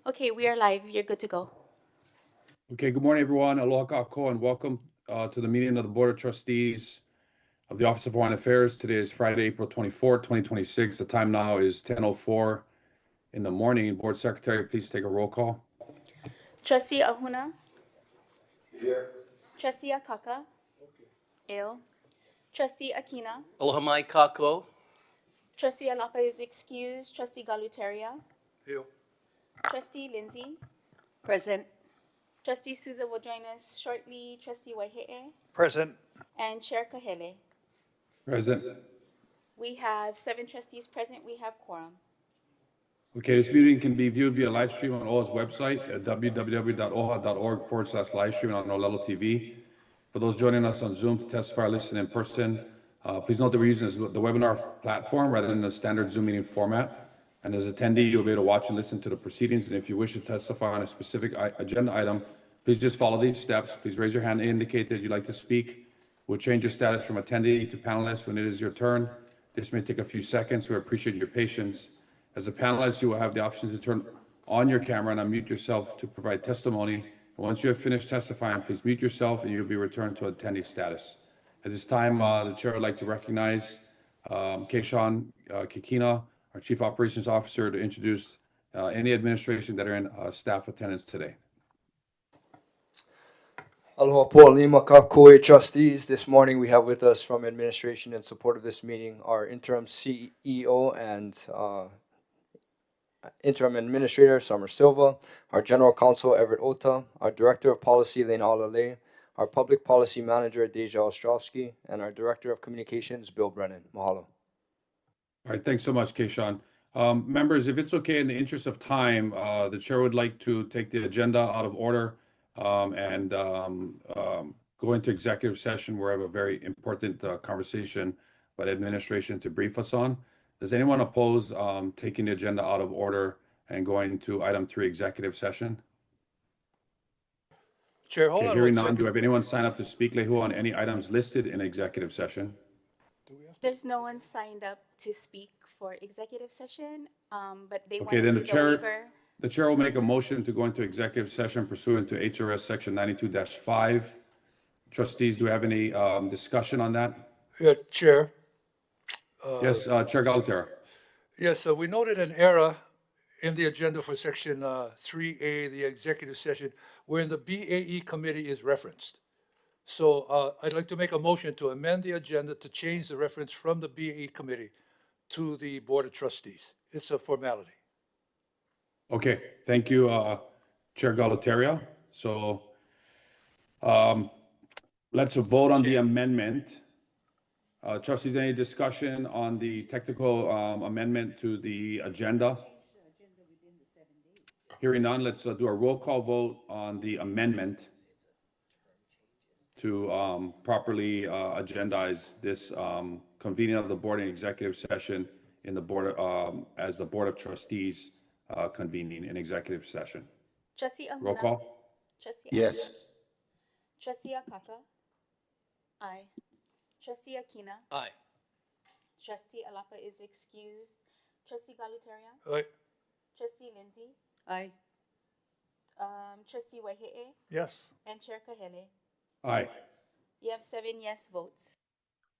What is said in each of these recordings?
Okay, we are live. You're good to go. Okay, good morning, everyone. Aloha kako, and welcome to the meeting of the Board of Trustees of the Office of Hawaiian Affairs. Today is Friday, April 24, 2026. The time now is 10:04 in the morning. Board Secretary, please take a roll call. Trustee Ahuna. Here. Trustee Akaka. Ill. Trustee Akina. Aloha mai kako. Trustee Alapa is excused. Trustee Galuteria. Here. Trustee Lindsay. Present. Trustee Souza will join us shortly. Trustee Waihe'e. Present. And Chair Kahele. Present. We have 7 trustees present. We have quorum. Okay, this meeting can be viewed via live stream on OHA's website at www.oha.org/live stream on Olelo TV. For those joining us on Zoom to testify or listen in person, please note that we're using the webinar platform rather than the standard Zoom meeting format. And as attendee, you'll be able to watch and listen to the proceedings. And if you wish to testify on a specific agenda item, please just follow these steps. Please raise your hand and indicate that you'd like to speak. We'll change your status from attendee to panelist when it is your turn. This may take a few seconds. We appreciate your patience. As a panelist, you will have the option to turn on your camera and unmute yourself to provide testimony. And once you have finished testifying, please mute yourself and you'll be returned to attendee status. At this time, the chair would like to recognize Keishan Kikina, our Chief Operations Officer, to introduce any administration that are in staff attendance today. Aloha po, Lāma Kukui trustees. This morning we have with us from administration in support of this meeting our interim CEO and interim administrator Summer Silva, our general counsel Everett Ota, our director of policy Lena Alalei, our public policy manager Deja Ostrovsky, and our director of communications Bill Brennan. Mahalo. All right, thanks so much, Keishan. Members, if it's okay, in the interest of time, the chair would like to take the agenda out of order and go into executive session where we have a very important conversation by the administration to brief us on. Does anyone oppose taking the agenda out of order and going to item 3, executive session? Chair, hold on. Hearing none, do we have anyone sign up to speak, Lehu, on any items listed in executive session? There's no one signed up to speak for executive session, but they want Okay, to then do the the chair, waiver. the chair will make a motion to go into executive session pursuant to HRS section 92-5. Trustees, do we have any discussion on that? Yeah, Chair. Yes, Chair Galutera. Yes, we noted an error in the agenda for section 3A, the executive session, wherein the BAE committee is referenced. So I'd like to make a motion to amend the agenda to change the reference from the BAE committee to the Board of Trustees. It's a formality. Okay, thank you, Chair Galutaria. So let's vote on the amendment. Trustees, any discussion on the technical amendment to the agenda? Hearing none, let's do a roll call vote on the amendment to properly agendize this convening of the board in executive session in the board as the Board of Trustees convening in executive session. Trustee Ahuna. Roll call. Trustee Yes. Ahuna. Trustee Akaka. Aye. Trustee Akina. Aye. Trustee Alapa is excused. Trustee Galuteria. All right. Trustee Lindsay. Aye. Trustee Waihe'e. Yes. And Chair Kahele. Aye. You have 7 yes votes.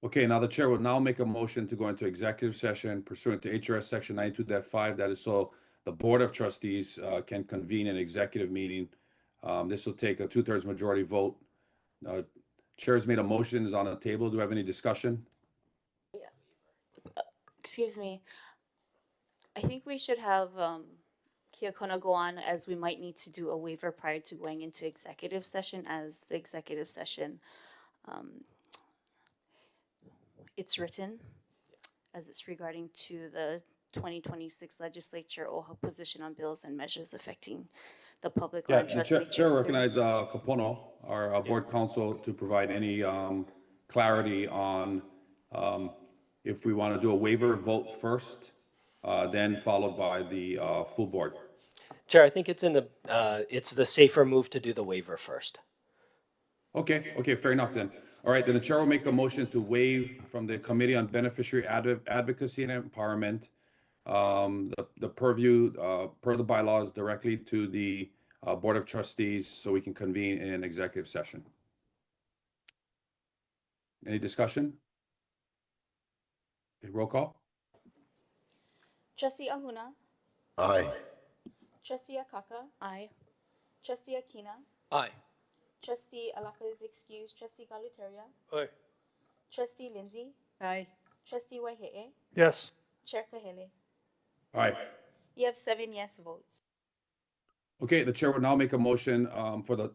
Okay, now the chair will now make a motion to go into executive session pursuant to HRS section 92-5. That is so the Board of Trustees can convene an executive meeting. This will take a 2/3 majority vote. Chair's made a motion, is on the table. Do we have any discussion? Excuse me. I think we should have Kiakona go on, as we might need to do a waiver prior to going into executive session, as the executive session it's written as it's regarding to the 2026 legislature OHA position on bills and measures affecting the public law Yeah, and the trust chair matrix. recognize Kapono, our board counsel, to provide any clarity on if we want to do a waiver vote first, then followed by the full board. Chair, I think it's it's the safer move to do the waiver first. Okay, fair enough then. All right, then the chair will make a motion to waive from the Committee on Beneficiary Advocacy and Empowerment the purview, per the bylaws directly to the Board of Trustees so we can convene in executive session. Any discussion? Okay, roll call. Trustee Ahuna, Aye. Trustee Akaka, Aye. Trustee Akina, Aye. Trustee Alapa is excused, Trustee Galuteria, Aye. Trustee Lindsay, Aye. Trustee Waihe'e, Yes. Chair Kahele. Aye. You have 7 yes votes. Okay, the chair will now make a motion for the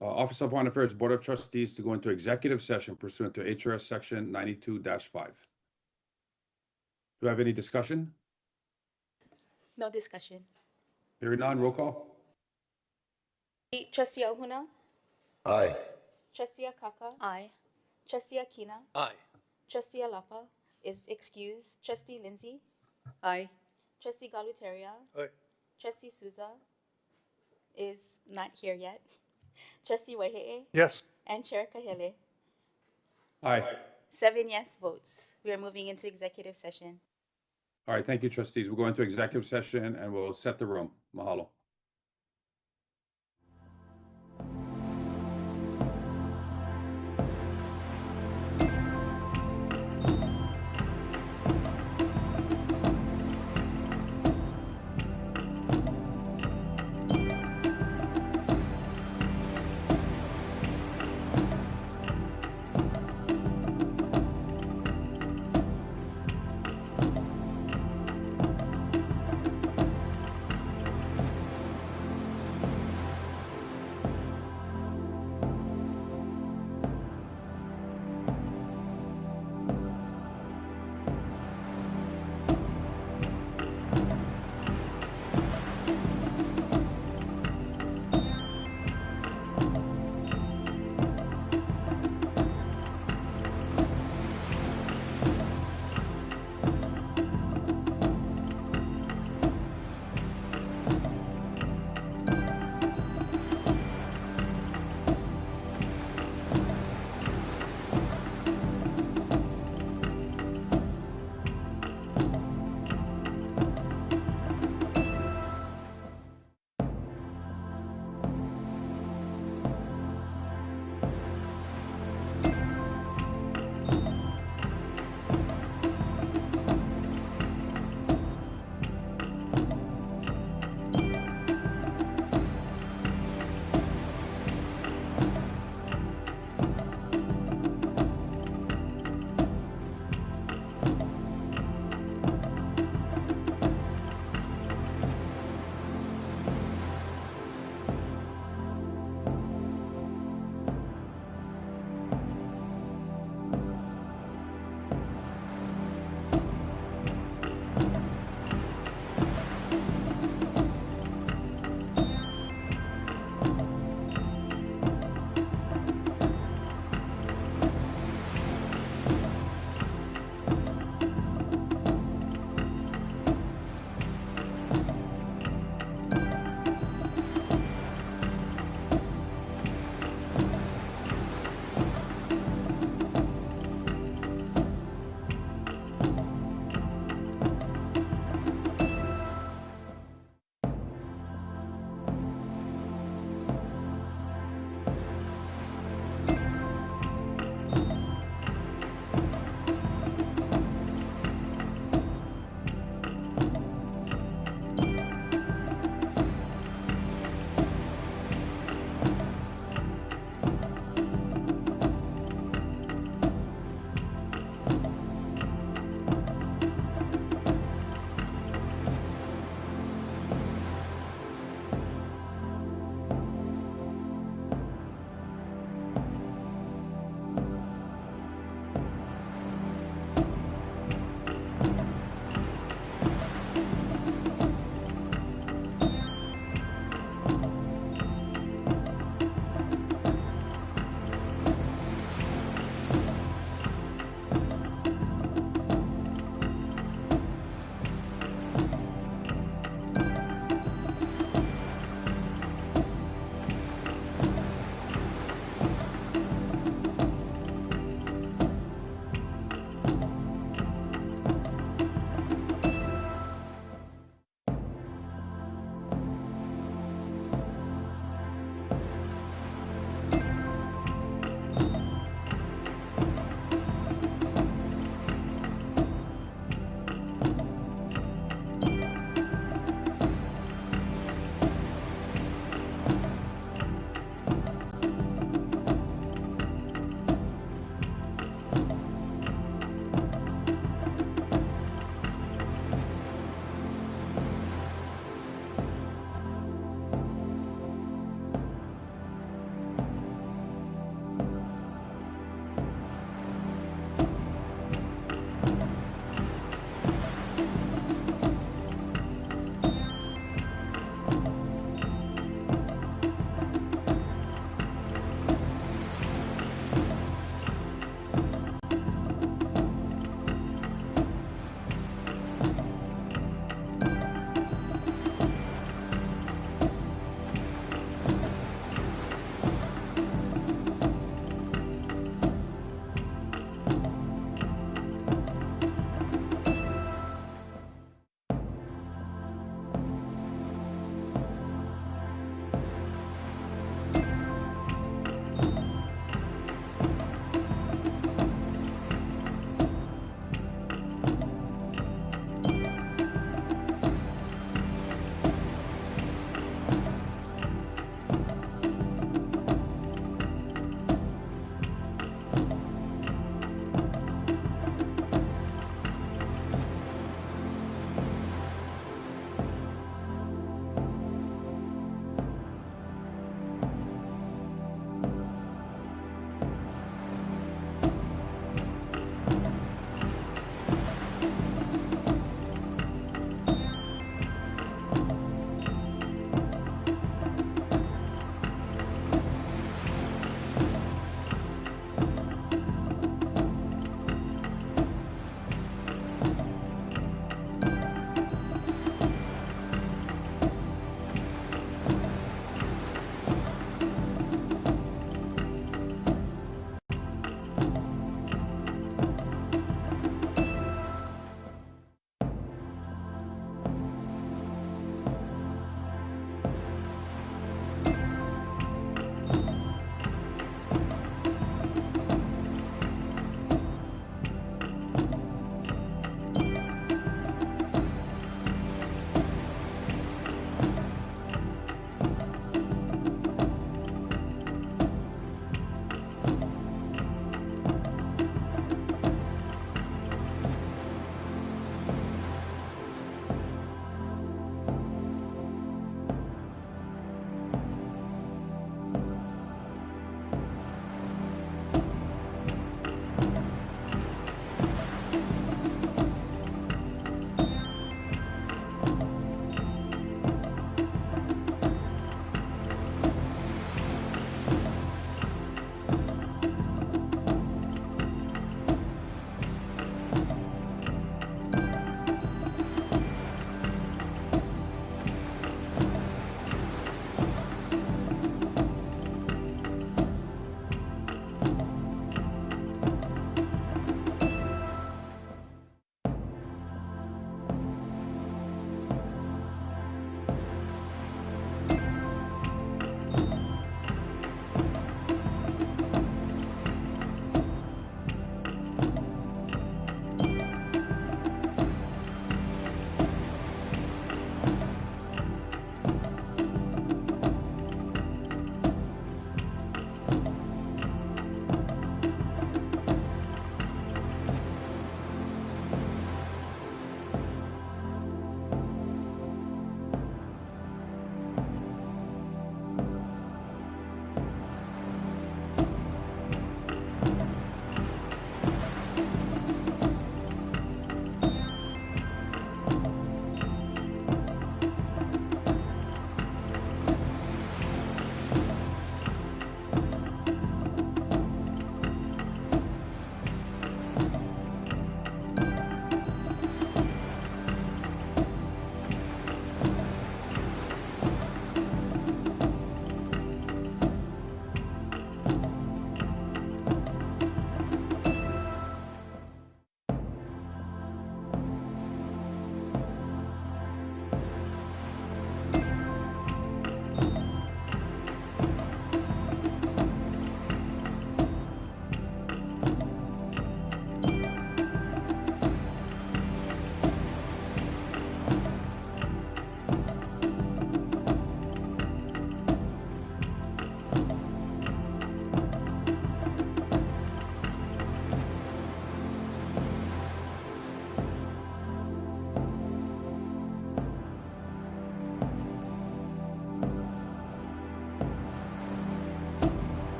Office of Foreign Affairs Board of Trustees to go into executive session pursuant to HRS Section 92-5. Do I have any discussion? No discussion. Hearing none, roll call. Trustee Ahuna, Aye. Trustee Akaka, Aye. Trustee Akina, Aye. Trustee Alapa is excused, Trustee Lindsay, Aye. Trustee Galuteria, Aye. Trustee Souza is not here yet, Trustee Waihe'e, Yes. and Chair Kahele. Aye. 7 yes votes. We are moving into executive session. All right, thank you, trustees. We'll go into executive session and we'll set the room. Mahalo.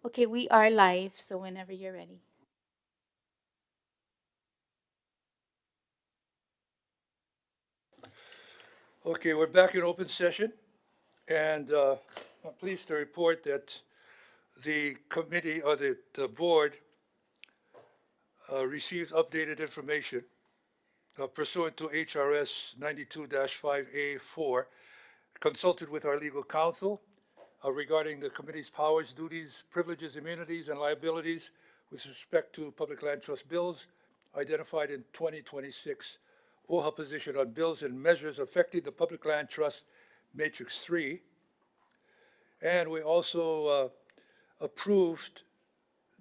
Okay, we are live, so whenever you're ready. Okay, we're back in open session, and I'm pleased to report that the committee, or the board, received updated information pursuant to HRS 92-5A4, consulted with our legal counsel regarding the committee's powers, duties, privileges, immunities, and liabilities with respect to public land trust bills identified in 2026 OHA Position on bills and measures affecting the public land trust Matrix 3. And we also approved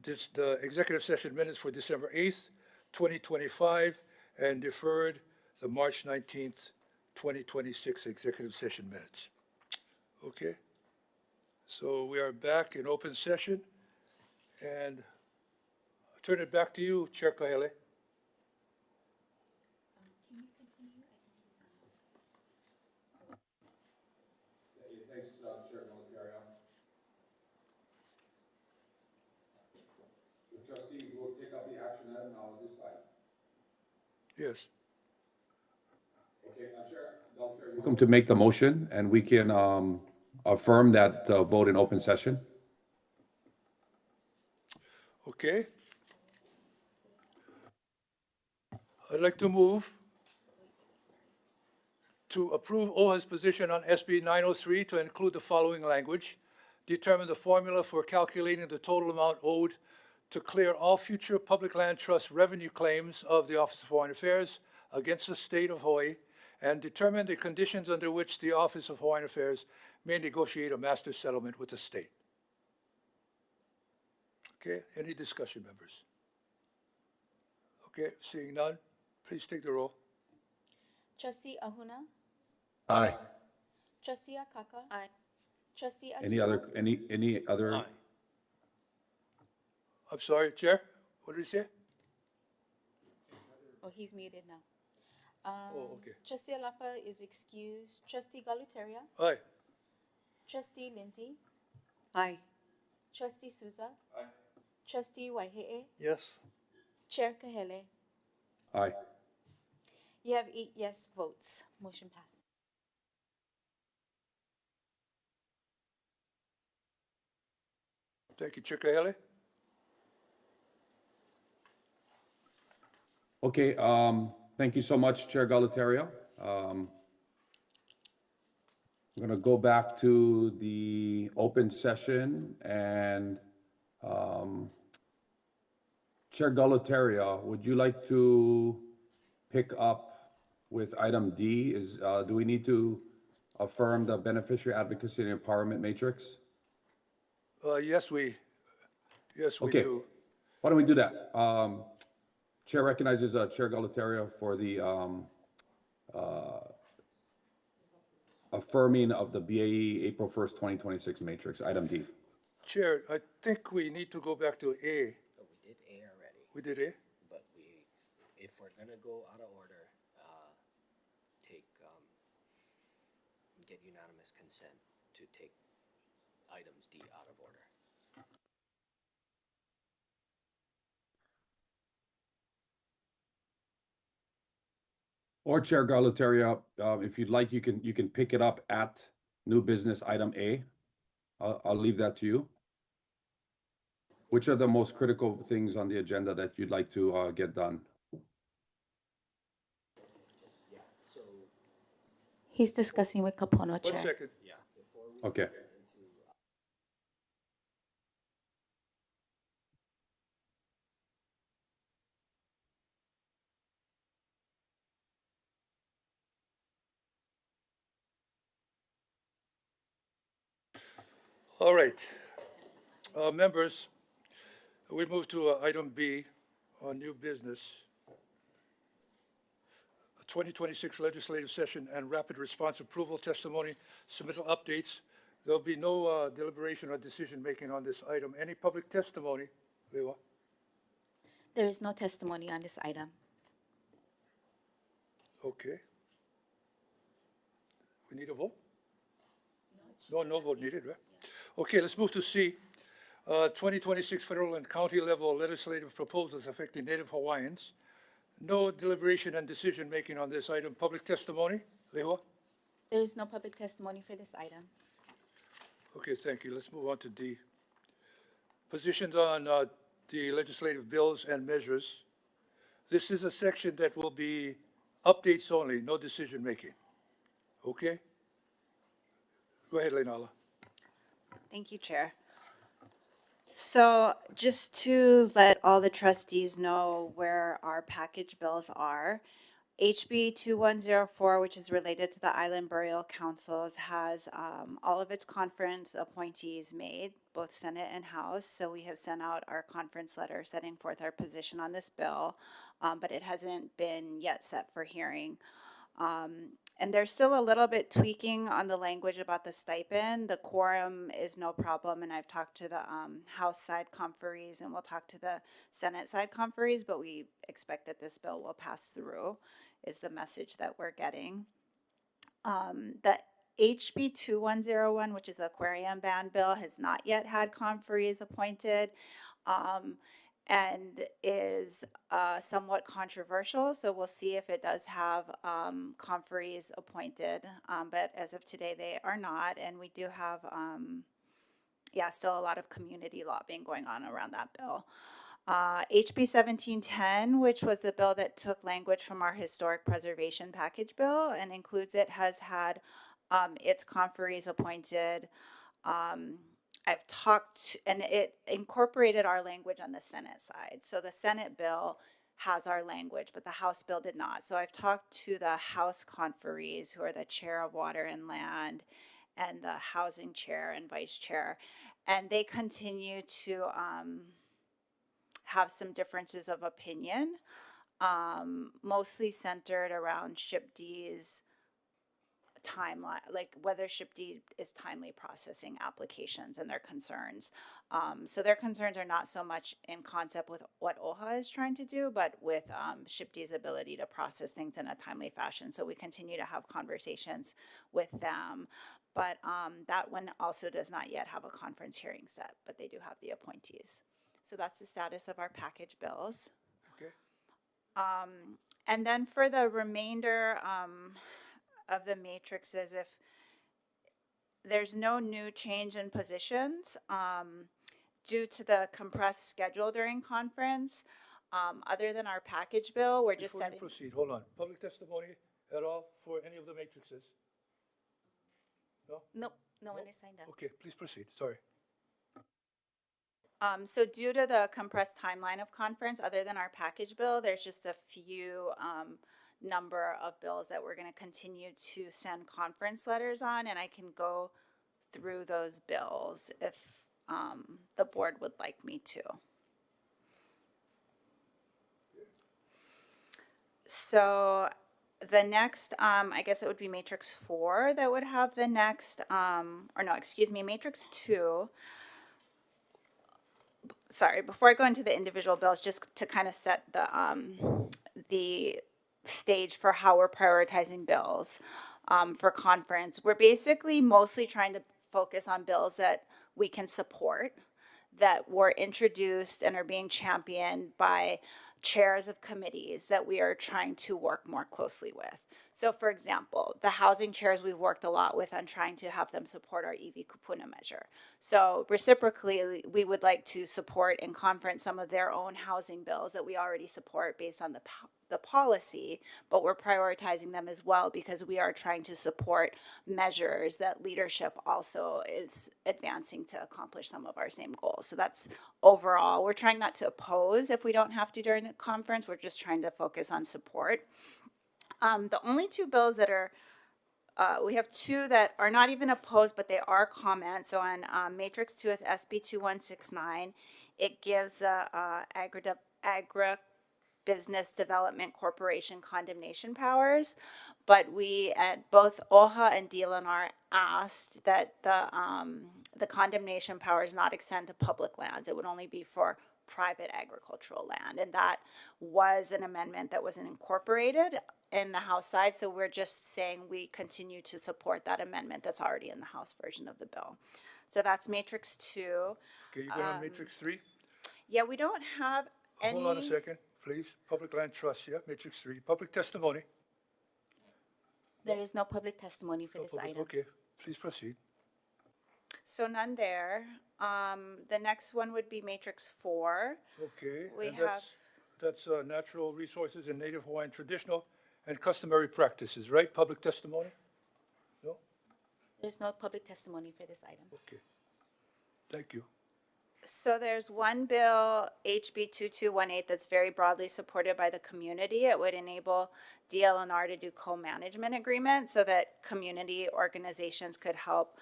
the executive session minutes for December 8th, 2025, and deferred the March 19th, 2026 executive session minutes. Okay? So we are back in open session, and I'll turn it back to you, Chair Kahele. Thanks, Chair Militario. The trustees will take up the action item now at this time. Yes. Okay, Chair Militario. Welcome to make the motion, and we can affirm that vote in open session. Okay. I'd like to move to approve OHA's position on SB 903 to include the following language: determine the formula for calculating the total amount owed to clear all future public land trust revenue claims of the Office of Hawaiian Affairs against the state of Hawaii, and determine the conditions under which the Office of Hawaiian Affairs may negotiate a master settlement with the state. Okay, any discussion, members? Okay, seeing none, please take the roll. Trustee Ahuna, Aye. Trustee Akaka. Aye. Trustee Akina. Any other? I'm sorry, Chair, what did he say? Oh, he's muted now. Oh, okay. Trustee Alapa is excused. Trustee Galuteria. Aye. Trustee Lindsay. Aye. Trustee Souza. Aye. Trustee Waihe'e. Yes. Chair Kahele. Aye. You have 8 yes votes. Motion passed. Thank you, Chair Kahele. Okay, thank you so much, Chair Galatario. I'm going to go back to the open session, and Chair Galatario, would you like to pick up with item D? Do we need to affirm the Beneficiary Advocacy and Empowerment Matrix? Yes, we Okay. do. Why don't we do that? Chair recognizes Chair Galatario for the affirming of the BAE April 1st, 2026 matrix, item D. Chair, I think we need to go back to A. Oh, we did A already, We did A? but if we're gonna go out of order, get unanimous consent to take items D out of order. Or Chair Galatario, if you'd like, you can pick it up at new business item A. I'll leave that to you. Which are the most critical things on the agenda that you'd like to get done? He's discussing with Kapono, 1 Chair. second. Okay. All right. Members, we move to item B on new business. 2026 legislative session and rapid response approval testimony, submittal updates. There'll be no deliberation or decision-making on this item. Any public testimony, Lewa? There is no testimony on this item. Okay. We need a vote? No vote needed, right? Okay, let's move to C. 2026 federal and county level legislative proposals affecting Native Hawaiians. No deliberation and decision-making on this item. Public testimony? Lehua? There is no public testimony for this item. Okay, thank you. Let's move on to D. Positions on the legislative bills and measures. This is a section that will be updates only, no decision-making. Okay? Go ahead, Leonala. Thank you, Chair. So just to let all the trustees know where our package bills are, HB 2104, which is related to the Island Burial Councils, has all of its conference appointees made, both Senate and House. So we have sent out our conference letter setting forth our position on this bill, but it hasn't been yet set for hearing. And there's still a little bit tweaking on the language about the stipend. The quorum is no problem, and I've talked to the House side conferees, and we'll talk to the Senate side conferees, but we expect that this bill will pass through, is the message that we're getting. The HB 2101, which is aquarium ban bill, has not yet had conferees appointed. And is somewhat controversial, so we'll see if it does have conferees appointed, but as of today, they are not, and we do have, still a lot of community lobbying going on around that bill. HB 1710, which was the bill that took language from our historic preservation package bill and includes it, has had its conferees appointed. I've talked, and it incorporated our language on the Senate side. So the Senate bill has our language, but the House bill did not. So I've talked to the House conferees, who are the chair of Water and Land and the housing chair and vice chair, and they continue to have some differences of opinion, mostly centered ship ShipD's timeline, like whether ShipD is timely processing applications and their concerns. So their concerns are not so much in concept with what OHA is trying to do, but with ShipD's ability to process things in a timely fashion. So we continue to have conversations with them. But that one also does not yet have a conference hearing set, but they do have the appointees. So that's the status of our package bills. Okay. And then for the remainder, of the matrices, if there's no new change in positions due to the compressed schedule during conference, other than our package bill, we're just Before setting. you proceed, hold on. Public testimony at all for any of the matrices? No? Nope, no one is signed up. Okay, please proceed. Sorry. So due to the compressed timeline of conference, other than our package bill, there's just a few number of bills that we're going to continue to send conference letters on, and I can go through those bills if the board would like me to. So the next, I guess it would be Matrix 4 that would have the next, Matrix 2. Sorry, before I go into the individual bills, just to kind of set the stage for how we're prioritizing bills for conference. We're basically mostly trying to focus on bills that we can support, that were introduced and are being championed by chairs of committees that we are trying to work more closely with. So for example, the housing chairs, we've worked a lot with on trying to have them support our EV kupuna measure. So reciprocally, we would like to support in conference some of their own housing bills that we already support based on the policy, but we're prioritizing them as well because we are trying to support measures that leadership also is advancing to accomplish some of our same goals. So that's overall, we're trying not to oppose if we don't have to during the conference, we're just trying to focus on support. The only two bills that are, we have two that are not even opposed, but they are comments. So on Matrix 2 is SB 2169. It gives the Agribusiness Development Corporation condemnation powers, but we at both OHA and DLNR asked that the condemnation powers not extend to public lands. It would only be for private agricultural land, and that was an amendment that wasn't incorporated in the House side, so we're just saying we continue to support that amendment that's already in the House version of the bill. So that's matrix 2. Okay, you going on matrix 3? Yeah, we don't have any. Hold on a second, please. Public land trust, yeah, matrix 3. Public testimony. There is no public testimony for No this public- item. Okay, please proceed. So none there. The next one would be matrix 4. Okay, We and have- that's natural resources and Native Hawaiian traditional and customary practices, right? Public testimony? No? There's no public testimony for this item. Okay. Thank you. So there's one bill, HB 2218, that's very broadly supported by the community. It would enable DLNR to do co-management agreements so that community organizations could help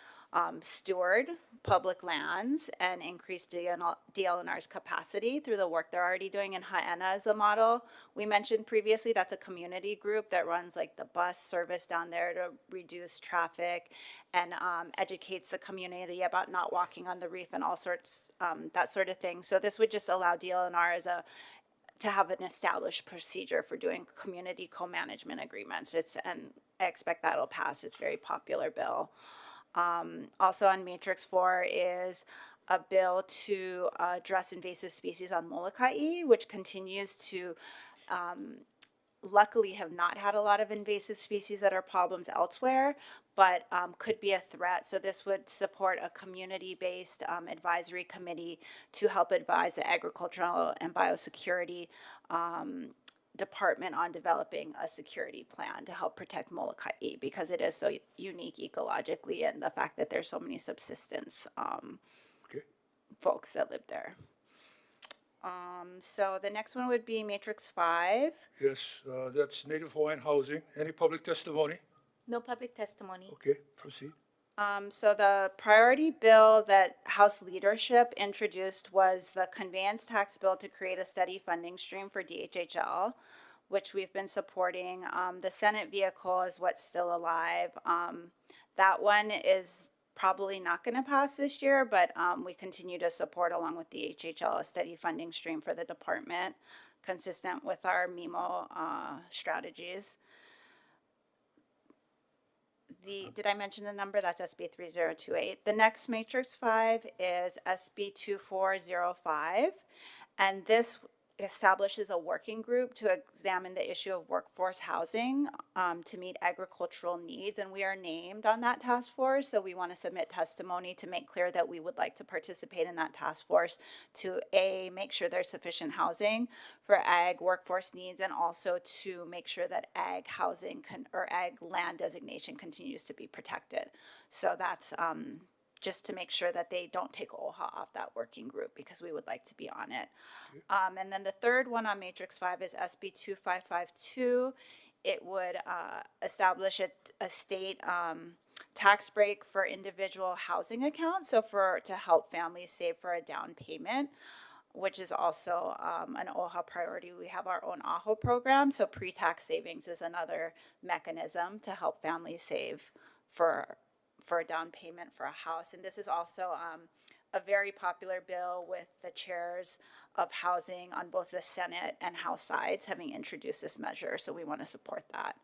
steward public lands and increase DLNR's capacity through the work they're already doing in Ha'ena as a model. We mentioned previously that's a community group that runs like the bus service down there to reduce traffic and educates the community about not walking on the reef and all sorts, that sort of thing. So this would just allow DLNR to have an established procedure for doing community co-management agreements. And I expect that'll pass. It's a very popular bill. Also on Matrix 4 is a bill to address invasive species on Molokai, which continues to luckily have not had a lot of invasive species that are problems elsewhere, but could be a threat. So this would support a community-based advisory committee to help advise the agricultural and biosecurity department on developing a security plan to help protect Molokai because it is so unique ecologically and the fact that there's so many subsistence Okay. folks that live there. So the next one would be Matrix 5. Yes, that's Native Hawaiian housing. Any public testimony? No public testimony. Okay, proceed. So the priority bill that House leadership introduced was the conveyance tax bill to create a steady funding stream for DHHL, which we've been supporting. The Senate vehicle is what's still alive. That one is probably not going to pass this year, but we continue to support along with the HHL a steady funding stream for the department, consistent with our MIMO strategies. Did I mention the number? That's SB 3028. The next Matrix 5 is SB 2405, and this establishes a working group to examine the issue of workforce housing to meet agricultural needs, and we are named on that task force, so we want to submit testimony to make clear that we would like to participate in that task force to make sure there's sufficient housing for ag workforce needs, and also to make sure that ag housing or ag land designation continues to be protected. So that's just to make sure that they don't take OHA off that working group because we would like to be on it. And then the third one on Matrix 5 is SB 2552. It would establish a state tax break for individual housing accounts, so to help families save for a down payment, which is also an OHA priority. We have our own AHO program, so pre-tax savings is another mechanism to help families save for a down payment for a house. And this is also a very popular bill with the chairs of housing on both the Senate and House sides having introduced this measure. So we want to support that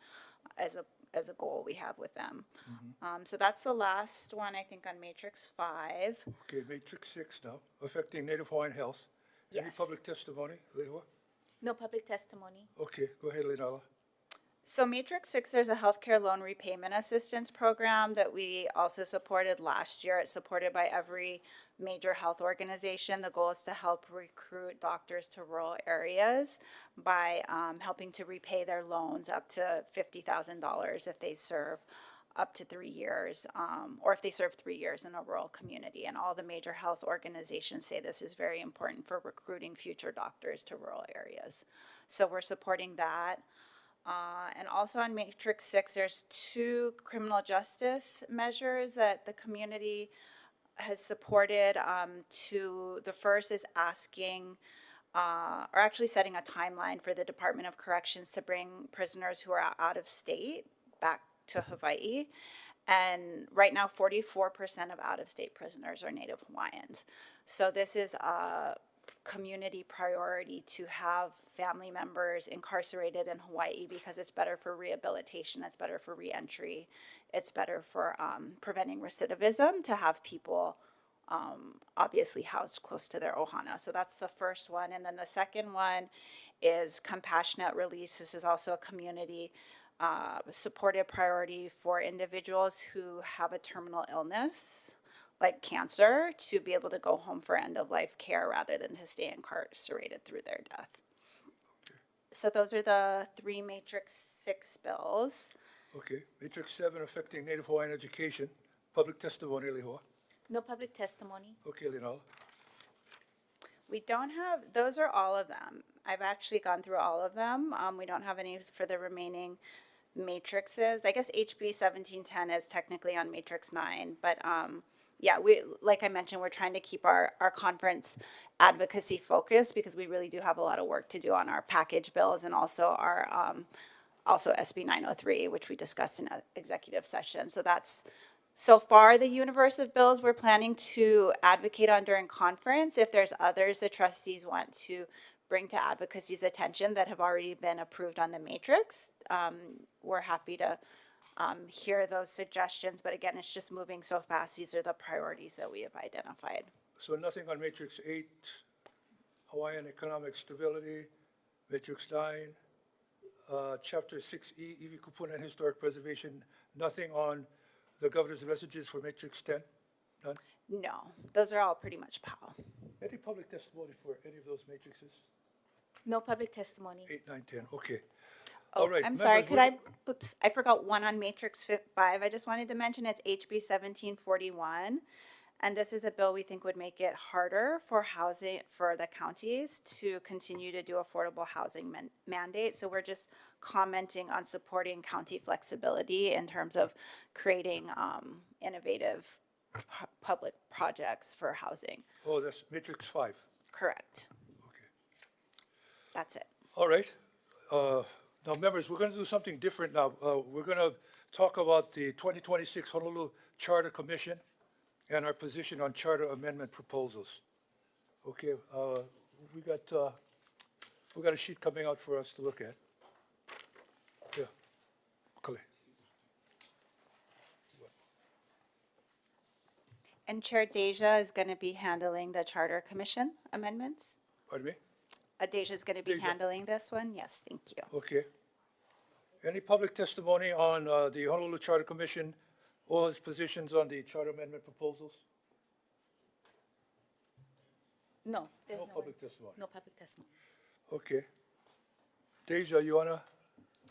as a goal we have with them. So that's the last one, I think, on Matrix 5. Okay, Matrix 6 now, affecting Native Hawaiian health. Any Yes. public testimony, Lehua? No public testimony. Okay, go ahead, Leonala. So Matrix 6, there's a healthcare loan repayment assistance program that we also supported last year. It's supported by every major health organization. The goal is to help recruit doctors to rural areas by helping to repay their loans up to $50,000 if they serve up to 3 years, or if they serve 3 years in a rural community. And all the major health organizations say this is very important for recruiting future doctors to rural areas. So we're supporting that. And also on Matrix 6, there's 2 criminal justice measures that the community has supported. The first is asking, or actually setting a timeline for the Department of Corrections to bring prisoners who are out of state back to Hawaii. And right now, 44% of out-of-state prisoners are Native Hawaiians. So this is a community priority to have family members incarcerated in Hawaii because it's better for rehabilitation, it's better for reentry, it's better for preventing recidivism to have people obviously housed close to their ohana. So that's the first one. And then the second one is compassionate release. This is also a community supported priority for individuals who have a terminal illness like cancer to be able to go home for end of life care rather than to stay incarcerated through their death. So those are the 3 Matrix 6 bills. Okay, Matrix 7 affecting Native Hawaiian education, public testimony, Lihoa. No public testimony. Okay, Linala. We don't have, those are all of them. I've actually gone through all of them. We don't have any for the remaining matrices. I guess HB 1710 is technically on Matrix 9, but yeah, like I mentioned, we're trying to keep our conference advocacy focused because we really do have a lot of work to do on our package bills and also our also SB 903, which we discussed in executive session. So that's so far the universe of bills we're planning to advocate on during conference. If there's others the trustees want to bring to advocacy's attention that have already been approved on the matrix, we're happy to hear those suggestions. But again, it's just moving so fast. These are the priorities that we have identified. So nothing on Matrix 8, Hawaiian economic stability, Matrix 9, Chapter 6E, Iwi Kupuna and historic preservation, nothing on the governor's messages for Matrix 10? None? No, those are all pretty much POW. Any public testimony for any of those matrices? No public testimony. 8, 9, 10, okay. Oh, All right, I'm sorry, members, oops, I forgot one on Matrix 5. I just wanted to mention it's HB 1741. And this is a bill we think would make it harder for housing, for the counties to continue to do affordable housing mandate. So we're just commenting on supporting county flexibility in terms of creating innovative public projects for housing. Oh, that's Matrix 5. Correct. Okay. That's it. All right. Now, members, we're going to do something different now. We're going to talk about the 2026 Honolulu Charter Commission and our position on charter amendment proposals. Okay, we got a sheet coming out for us to look at. Yeah, Kale. And Chair Deja is going to be handling the Charter Commission amendments. Pardon me? Deja is going to be Deja. handling this one. Yes, thank you. Okay. Any public testimony on the Honolulu Charter Commission or his positions on the charter amendment proposals? No, there's No no public one. testimony. No public testimony. Okay. Deja, you want to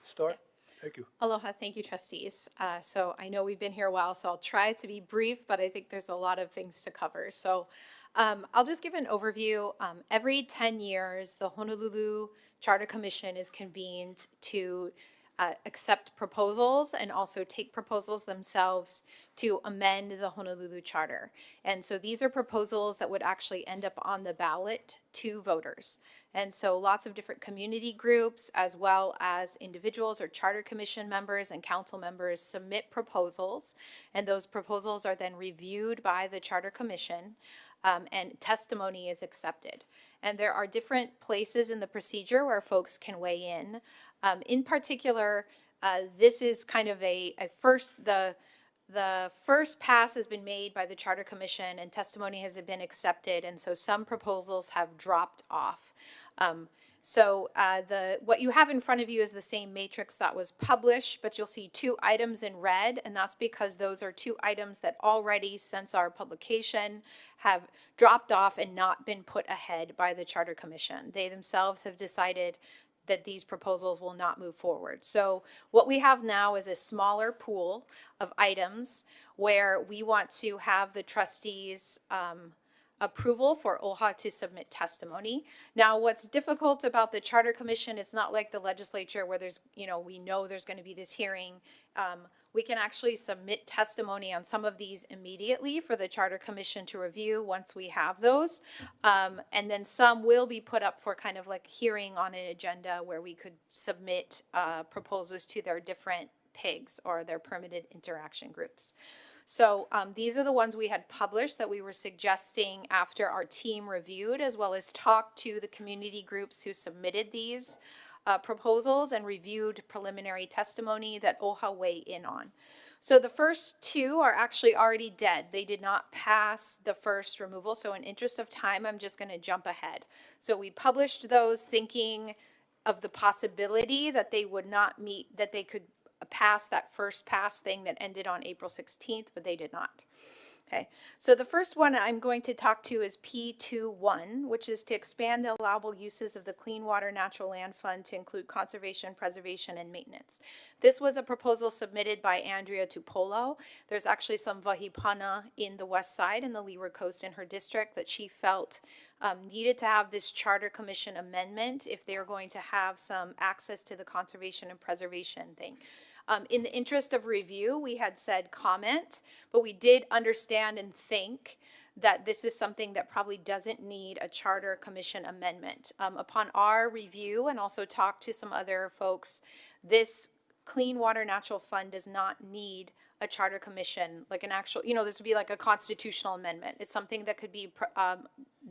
start? Thank you. Aloha, thank you, trustees. So I know we've been here a while, so I'll try to be brief, but I think there's a lot of things to cover. So I'll just give an overview. Every 10 years, the Honolulu Charter Commission is convened to accept proposals and also take proposals themselves to amend the Honolulu Charter. And so these are proposals that would actually end up on the ballot to voters. And so lots of different community groups as well as individuals or Charter Commission members and council members submit proposals. And those proposals are then reviewed by the Charter Commission and testimony is accepted. And there are different places in the procedure where folks can weigh in. In particular, this is kind of a first, the first pass has been made by the Charter Commission and testimony has been accepted, and so some proposals have dropped off. What you have in front of you is the same matrix that was published, but you'll see 2 items in red, and that's because those are 2 items that already, since our publication, have dropped off and not been put ahead by the Charter Commission. They themselves have decided that these proposals will not move forward. So what we have now is a smaller pool of items where we want to have the trustees approval for OHA to submit testimony. Now, what's difficult about the Charter Commission, it's not like the legislature where there's, we know there's going to be this hearing. We can actually submit testimony on some of these immediately for the Charter Commission to review once we have those. And then some will be put up for kind of like hearing on an agenda where we could submit proposals to their different PIGs or their permitted interaction groups. So these are the ones we had published that we were suggesting after our team reviewed, as well as talked to the community groups who submitted these. proposals and reviewed preliminary testimony that OHA weigh in on. So the first two are actually already dead. They did not pass the first removal. So in interest of time, I'm just going to jump ahead. So we published those thinking of the possibility that they would not meet, that they could pass that first pass thing that ended on April 16th, but they did not. Okay, so the first one I'm going to talk to is P21, which is to expand the allowable uses of the Clean Water Natural Land Fund to include conservation, preservation, and maintenance. This was a proposal submitted by Andrea Tupolo. There's actually some Vahipana in the west side and the Leeward Coast in her district that she felt needed to have this Charter Commission amendment if they were going to have some access to the conservation and preservation thing. In the interest of review, we had said comment, but we did understand and think that this is something that probably doesn't need a Charter Commission amendment. Upon our review and also talk to some other folks, this Clean Water Natural Fund does not need a Charter Commission, like an actual, this would be like a constitutional amendment. It's something that could be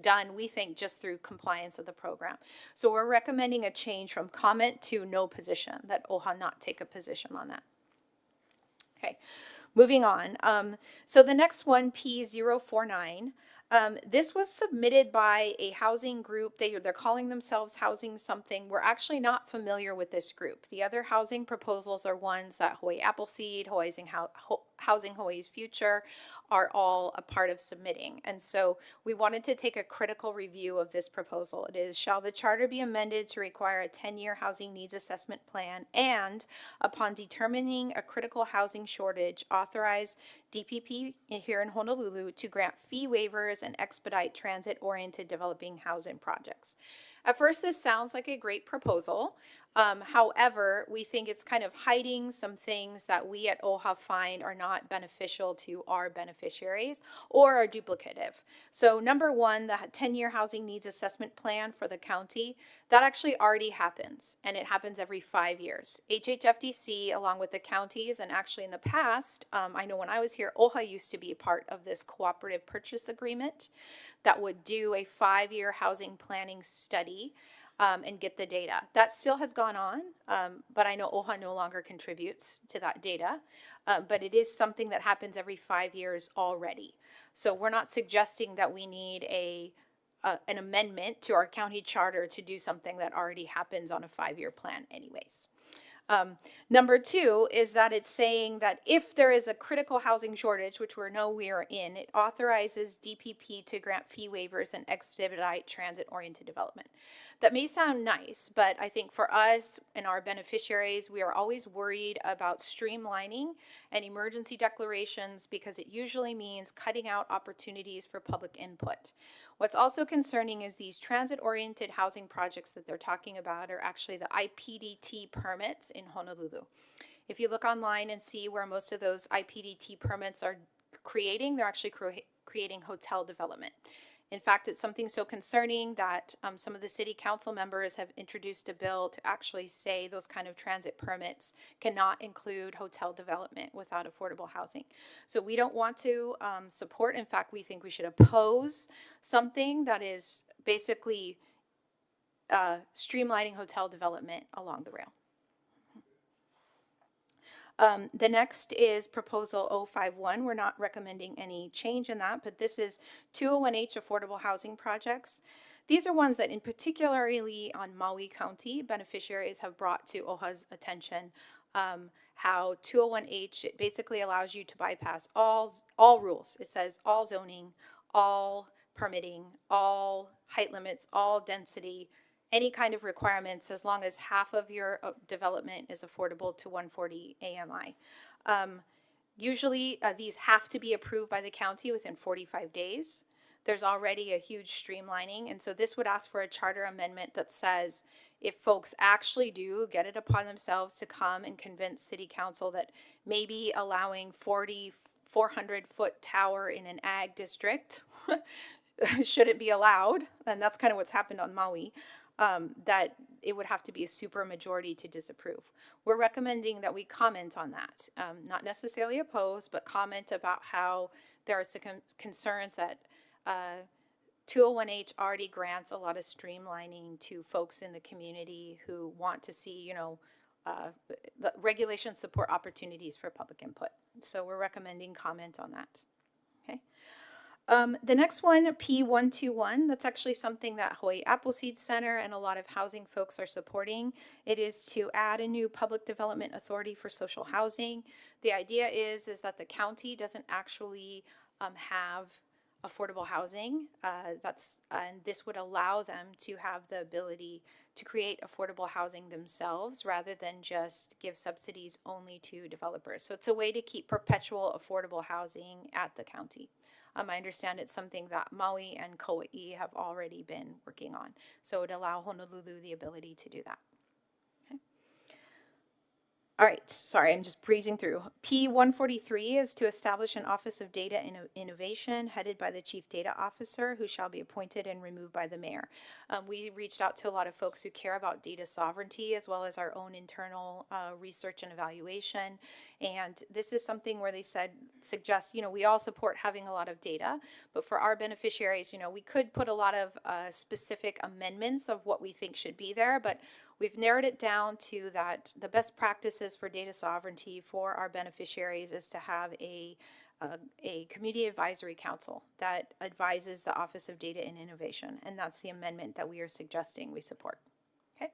done, we think, just through compliance of the program. So we're recommending a change from comment to no position, that OHA not take a position on that. Okay, moving on. So the next one, P049, this was submitted by a housing group. They're calling themselves Housing Something. We're actually not familiar with this group. The other housing proposals are ones that Hawaii Appleseed, Housing Hawaii's Future are all a part of submitting. And so we wanted to take a critical review of this proposal. It is, shall the charter be amended to require a 10-year housing needs assessment plan and, upon determining a critical housing shortage, authorize DPP here in Honolulu to grant fee waivers and expedite transit-oriented developing housing projects. At first, this sounds like a great proposal. However, we think it's kind of hiding some things that we at OHA find are not beneficial to our beneficiaries or are duplicative. So number one, the 10-year housing needs assessment plan for the county, that actually already happens, and it happens every 5 years. HHFDC, along with the counties, and actually in the past, I know when I was here, OHA used to be a part of this cooperative purchase agreement that would do a 5-year housing planning study and get the data. That still has gone on, but I know OHA no longer contributes to that data, but it is something that happens every 5 years already. So we're not suggesting that we need an amendment to our county charter to do something that already happens on a 5-year plan anyways. Number two is that it's saying that if there is a critical housing shortage, which we know we are in, it authorizes DPP to grant fee waivers and expedite transit-oriented development. That may sound nice, but I think for us and our beneficiaries, we are always worried about streamlining and emergency declarations because it usually means cutting out opportunities for public input. What's also concerning is these transit-oriented housing projects that they're talking about are actually the IPDT permits in Honolulu. If you look online and see where most of those IPDT permits are creating, they're actually creating hotel development. In fact, it's something so concerning that some of the city council members have introduced a bill to actually say those kind of transit permits cannot include hotel development without affordable housing. So we don't want to support. In fact, we think we should oppose something that is basically streamlining hotel development along the rail. The next is proposal 051. We're not recommending any change in that, but this is 201H affordable housing projects. These are ones that in particularly on Maui County, beneficiaries have brought to OHA's attention how 201H, it basically allows you to bypass all rules. It says all zoning, all permitting, all height limits, all density, any kind of requirements as long as half of your development is affordable to 140 AMI. Usually these have to be approved by the county within 45 days. There's already a huge streamlining, and so this would ask for a charter amendment that says if folks actually do get it upon themselves to come and convince city council that maybe allowing 400-foot tower in an ag district shouldn't be allowed, and that's kind of what's happened on Maui, that it would have to be a super majority to disapprove. We're recommending that we comment on that, not necessarily oppose, but comment about how there are some concerns that 201H already grants a lot of streamlining to folks in the community who want to see, you know, the regulations support opportunities for public input. So we're recommending comment on that. Okay. The next one, P121, that's actually something that Hawaii Appleseed Center and a lot of housing folks are supporting. It is to add a new public development authority for social housing. The idea is that the county doesn't actually have affordable housing. And this would allow them to have the ability to create affordable housing themselves rather than just give subsidies only to developers. So it's a way to keep perpetual affordable housing at the county. I understand it's something that Maui and Kauai have already been working on. So it would allow Honolulu the ability to do that. Okay. All right, sorry, I'm just breezing through. P143 is to establish an Office of Data Innovation headed by the Chief Data Officer, who shall be appointed and removed by the mayor. We reached out to a lot of folks who care about data sovereignty as well as our own internal research and evaluation. And this is something where they suggest, you know, we all support having a lot of data, but for our beneficiaries, you know, we could put a lot of specific amendments of what we think should be there, but we've narrowed it down to that the best practices for data sovereignty for our beneficiaries is to have a community advisory council that advises the Office of Data and Innovation, and that's the amendment that we are suggesting we support. Okay.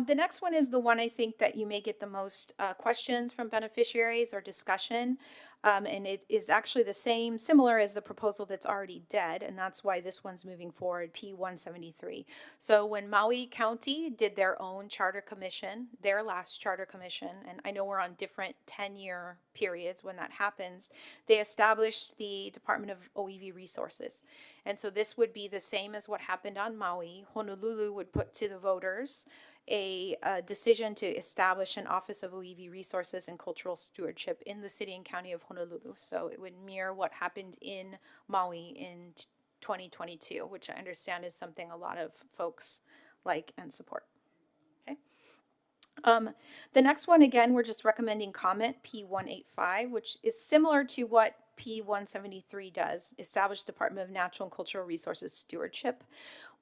The next one is the one I think that you may get the most questions from beneficiaries or discussion, and it is actually the similar as the proposal that's already dead, and that's why this one's moving forward, P173. So when Maui County did their own charter commission, their last charter commission, and I know we're on different 10-year periods when that happens, they established the Department of OEV Resources. And so this would be the same as what happened on Maui. Honolulu would put to the voters a decision to establish an Office of OEV Resources and Cultural Stewardship in the city and county of Honolulu. So it would mirror what happened in Maui in 2022, which I understand is something a lot of folks like and support. Okay. The next one, again, we're just recommending comment P185, which is similar to what P173 does, establish Department of Natural and Cultural Resources Stewardship.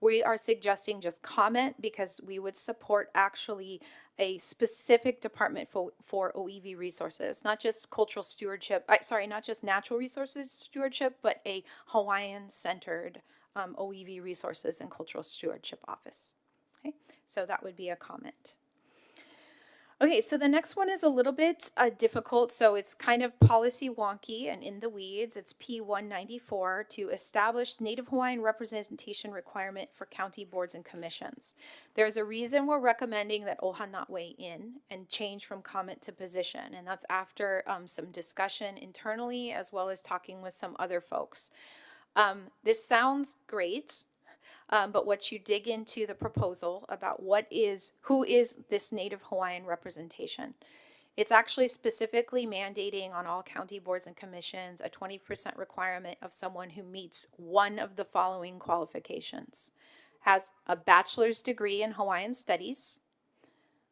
We are suggesting just comment because we would support actually a specific department for OEV resources, not just cultural stewardship, not just natural resources stewardship, but a Hawaiian centered OEV resources and cultural stewardship office. Okay, so that would be a comment. Okay, so the next one is a little bit difficult. So it's kind of policy wonky and in the weeds. It's P194 to establish Native Hawaiian representation requirement for county boards and commissions. There's a reason we're recommending that OHA not weigh in and change from comment to position. And that's after some discussion internally as well as talking with some other folks. This sounds great. But once you dig into the proposal about who is this Native Hawaiian representation, it's actually specifically mandating on all county boards and commissions a 20% requirement of someone who meets one of the following qualifications: has a bachelor's degree in Hawaiian studies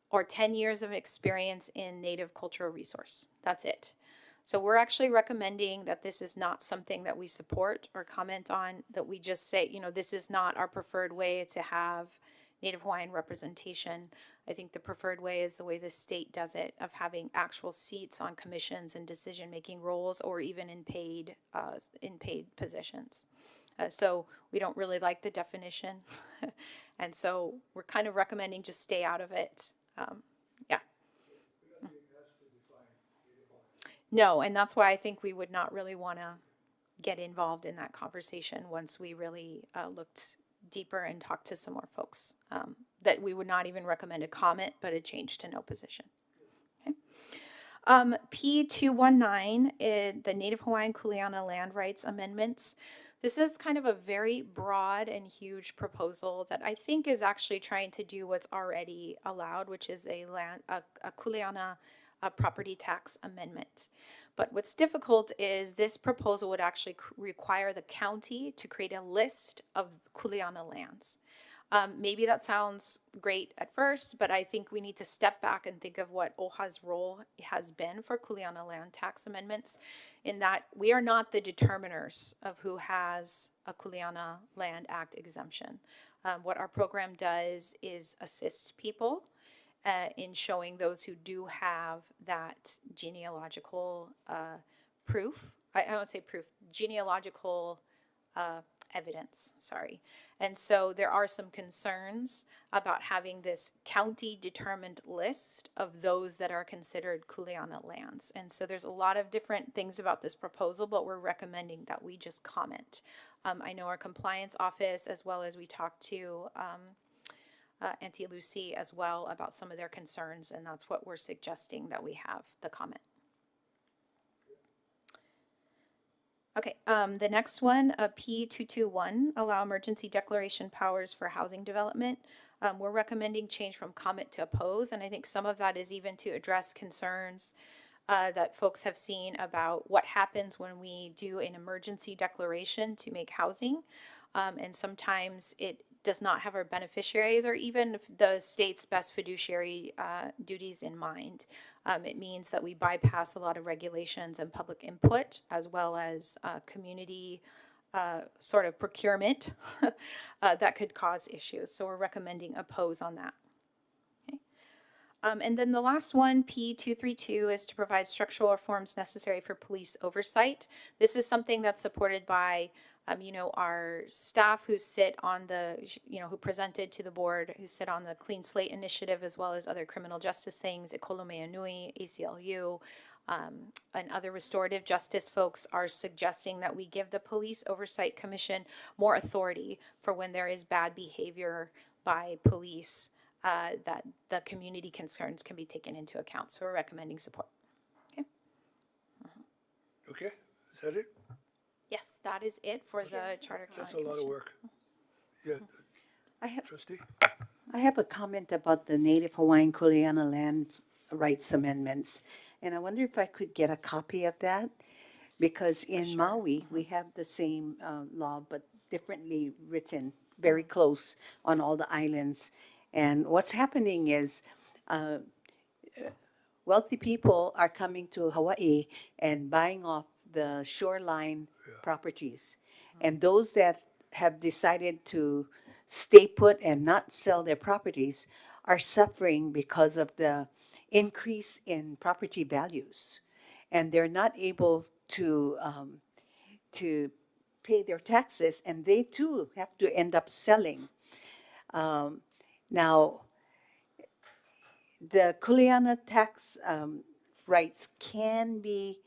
or 10 years of experience in Native cultural resource. That's it. So we're actually recommending that this is not something that we support or comment on, that we just say, you know, this is not our preferred way to have Native Hawaiian representation. I think the preferred way is the way the state does it, of having actual seats on commissions and decision-making roles, or even in paid positions. So we don't really like the definition. And so we're kind of recommending just stay out of it. No, and that's why I think we would not really want to get involved in that conversation once we really looked deeper and talked to some more folks. That we would not even recommend a comment, but a change to no position. Okay. P219, the Native Hawaiian Kuleana Land Rights Amendments. This is kind of a very broad and huge proposal that I think is actually trying to do what's already allowed, which is a Kuleana property tax amendment. But what's difficult is this proposal would actually require the county to create a list of Kuleana lands. Maybe that sounds great at first, but I think we need to step back and think of what OHA's role has been for Kuleana land tax amendments, in that we are not the determiners of who has a Kuleana Land Act exemption. What our program does is assist people in showing those who do have that genealogical proof. I won't say proof, genealogical evidence, sorry. And so there are some concerns about having this county determined list of those that are considered Kuleana lands. And so there's a lot of different things about this proposal, but we're recommending that we just comment. I know our compliance office, as well as we talked to Auntie Lucy as well about some of their concerns, and that's what we're suggesting that we have the comment. Okay, the next one, P221, allow emergency declaration powers for housing development. We're recommending change from comment to oppose, and I think some of that is even to address concerns that folks have seen about what happens when we do an emergency declaration to make housing. And sometimes it does not have our beneficiaries or even the state's best fiduciary duties in mind. It means that we bypass a lot of regulations and public input, as well as community sort of procurement that could cause issues. So we're recommending oppose on that. Okay. And then the last one, P232, is to provide structural reforms necessary for police oversight. This is something that's supported by our staff who sit on the, who presented to the board, who sit on the Clean Slate Initiative, as well as other criminal justice things, Ekolo Mea Nui, ACLU, and other restorative justice folks are suggesting that we give the Police Oversight Commission more authority for when there is bad behavior by police, that the community concerns can be taken into account. So we're recommending support. Okay. Okay, is that it? Yes, that is it for the Charter Commission. That's a lot of work. Yeah, I have trustee? a comment about the Native Hawaiian Kuleana Land Rights Amendments, and I wonder if I could get a copy of that, because in Maui we have the same law but differently written, very close on all the islands. And what's happening is wealthy people are coming to Hawaii and buying off the shoreline properties. And those that have decided to stay put and not sell their properties are suffering because of the increase in property values. And they're not able to pay their taxes, and they too have to end up selling. Now, the Kuleana tax rights can be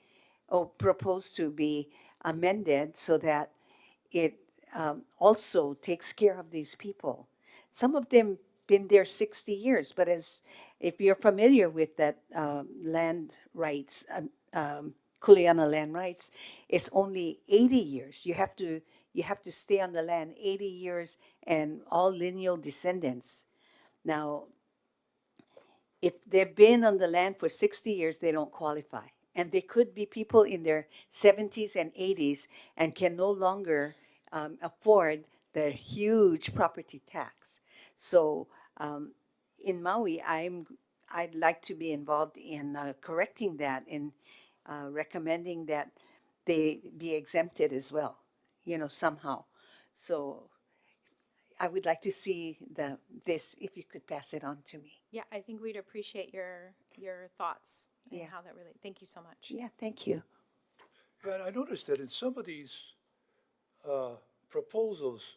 proposed to be amended so that it also takes care of these people. Some of them been there 60 years, but if you're familiar with that land rights, Kuleana land rights, it's only 80 years. You have to stay on the land 80 years and all lineal descendants. Now, if they've been on the land for 60 years, they don't qualify. And they could be people in their 70s and 80s and can no longer afford the huge property tax. So in Maui, I'd like to be involved in correcting that, in recommending that they be exempted as well, somehow. So I would like to see this, if you could pass it on to me. Yeah, I think we'd appreciate your thoughts and Yeah. how that relates. Thank you so much. Yeah, thank you. Yeah, and I noticed that in some of these proposals,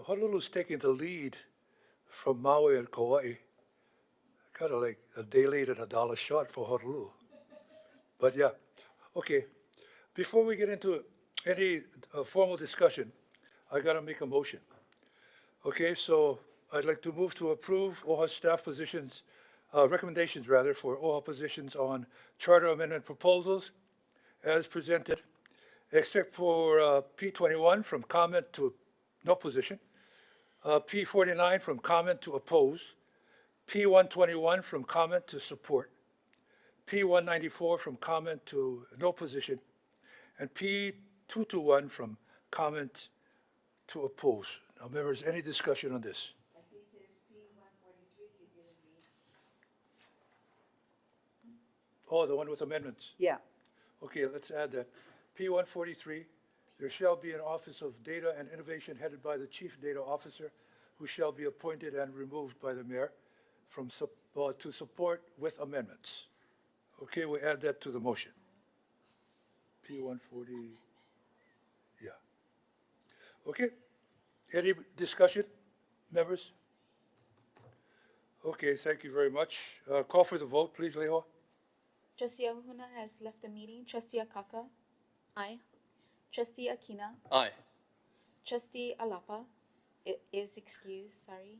Honolulu's taking the lead from Maui and Kauai. Kind of like a day late and a dollar short for Honolulu. But yeah, okay. Before we get into any formal discussion, I gotta make a motion. Okay, so I'd like to move to approve OHA staff positions, recommendations rather, for OHA positions on charter amendment proposals as presented, except for P21 from comment to no position, P49 from comment to oppose, P121 from comment to support, P194 from comment to no position, and P221 from comment to oppose. Now, members, any discussion on this? Oh, the one with amendments. Yeah. Okay, let's add that. P 143, there shall be an Office of Data and Innovation headed by the Chief Data Officer, who shall be appointed and removed by the mayor to support with amendments. Okay, we add that to the motion. P 140, yeah. Okay, any discussion, members? Okay, thank you very much. Call for the vote, please, Leho. Trustee Ahuna has left the meeting. Trustee Akaka, Aye. Trustee Akina, Aye. Trustee Alapa is excused, sorry.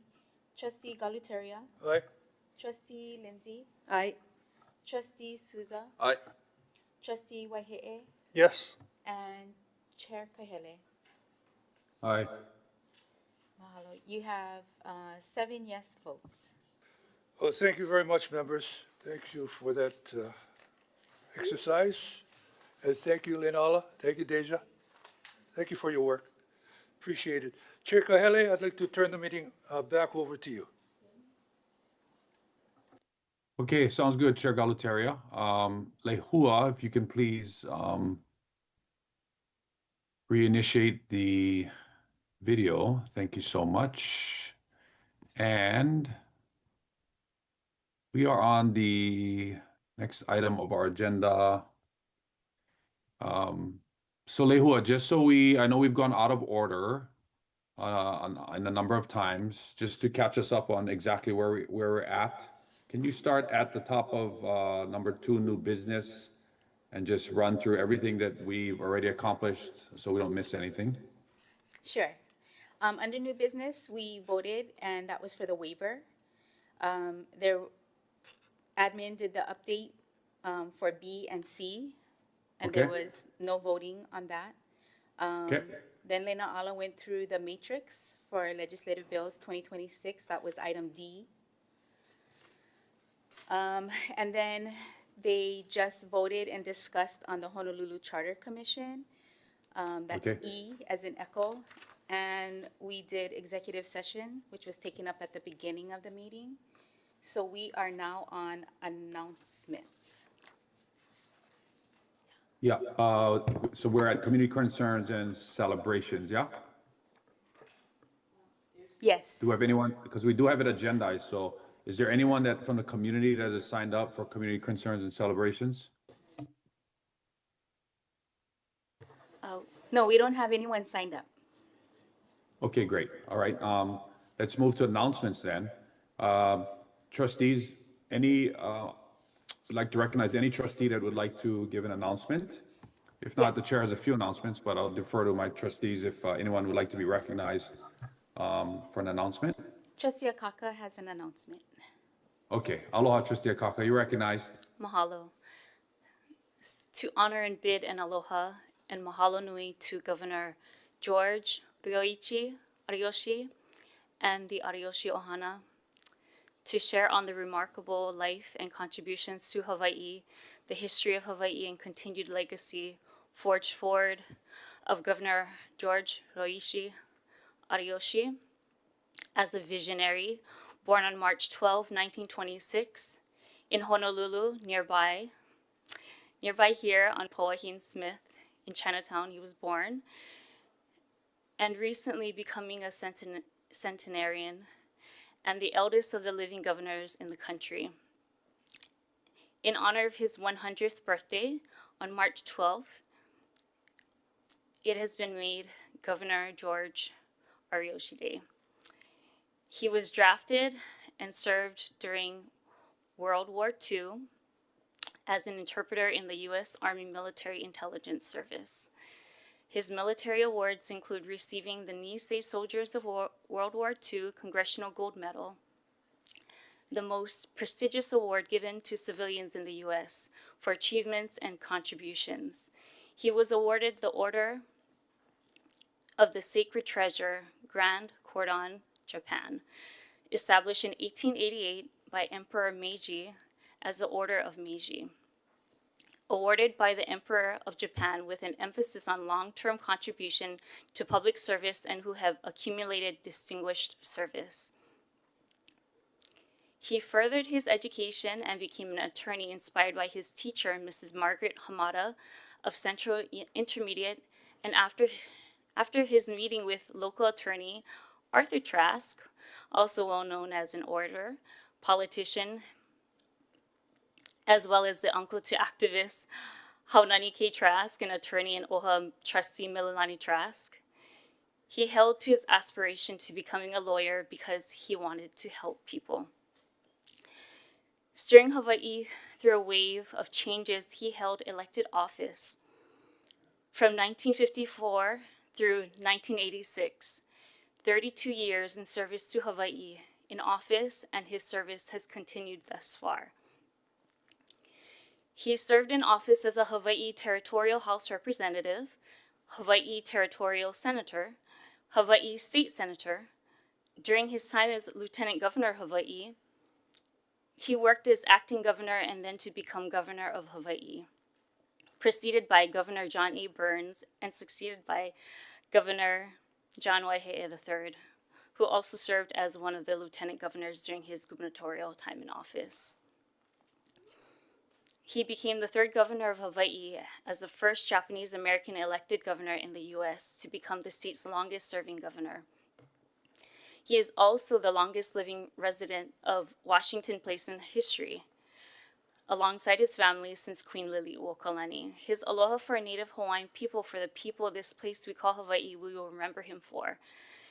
Trustee Galuteria, Aye. Trustee Lindsay, Aye. Trustee Souza, Aye. Trustee Waihe'e, Yes. and Chair Kahele. Aye. Mahalo. You have 7 yes votes. Well, thank you very much, members. Thank you for that exercise. And thank you, Linala. Thank you, Deja. Thank you for your work. Appreciate it. Chair Kahele, I'd like to turn the meeting back over to you. Okay, sounds good, Chair Galuteria. Lehua, if you can please reinitiate the video. Thank you so much. And we are on the next item of our agenda. So Lehua, just so I know we've gone out of order in a number of times, just to catch us up on exactly where we're at. Can you start at the top of number 2, new business, and just run through everything that we've already accomplished so we don't miss anything? Sure. Under new business, we voted, and that was for the waiver. Admin did the update for B and C, and there Okay. was no voting on that. Okay. Then Lena Ala went through the matrix for legislative bills 2026. That was item D. And then they just voted and discussed on the Honolulu Charter Commission. That's Okay. E as in echo. And we did executive session, which was taken up at the beginning of the meeting. So we are now on announcements. Yeah, so we're at community concerns and celebrations, yeah? Yes. Do we have anyone, because we do have it agendized, so is there anyone that from the community that has signed up for community concerns and celebrations? No, we don't have anyone signed up. Okay, great. All right, let's move to announcements then. Trustees, would like to recognize any trustee that would like to give an announcement. If not, the chair has a few announcements, but I'll defer to my trustees if anyone would like to be recognized for an announcement. Trustee Akaka has an announcement. Okay, aloha, Trustee Akaka, you're recognized. Mahalo. To honor and bid an aloha and mahalo nui to Governor George Ryoichi Ariyoshi and the Ariyoshi Ohana to share on the remarkable life and contributions to Hawaii, the history of Hawaii and continued legacy forged forward of Governor George Ryoichi Ariyoshi as a visionary, born on March 12, 1926 in Honolulu, nearby here on Powahine Smith in Chinatown, he was born, and recently becoming a centenarian and the eldest of the living governors in the country. In honor of his 100th birthday on March 12th, it has been made Governor George Ariyoshi Day. He was drafted and served during World War II as an interpreter in the U.S. Army Military Intelligence Service. His military awards include receiving the Nisei Soldiers of World War II Congressional Gold Medal, the most prestigious award given to civilians in the U.S. for achievements and contributions. He was awarded the Order of the Sacred Treasure, Grand Cordon, Japan, established in 1888 by Emperor Meiji as the Order of Meiji. awarded by the Emperor of Japan with an emphasis on long-term contribution to public service and who have accumulated distinguished service. He furthered his education and became an attorney inspired by his teacher, Mrs. Margaret Hamada of Central Intermediate, and after his meeting with local attorney Arthur Trask, also well known as an orator, politician, as well as the uncle to activist Haunani K. Trask, an attorney and OHA trustee Mililani Trask, he held to his aspiration to becoming a lawyer because he wanted to help people. Steering Hawaii through a wave of changes, he held elected office. From 1954 through 1986, 32 years in service to Hawaii in office, and his service has continued thus far. He served in office as a Hawaii Territorial House Representative, Hawaii Territorial Senator, Hawaii State Senator. During his time as Lieutenant Governor of Hawaii, he worked as acting governor and then to become governor of Hawaii, preceded by Governor John A. Burns and succeeded by Governor John Waihee III, who also served as one of the lieutenant governors during his gubernatorial time in office. He became the third governor of Hawaii as the first Japanese American elected governor in the U.S. to become the state's longest serving governor. He is also the longest living resident of Washington Place in history, alongside his family since Queen Liliuokalani. His aloha for our native Hawaiian people, for the people of this place we call Hawaii, we will remember him for.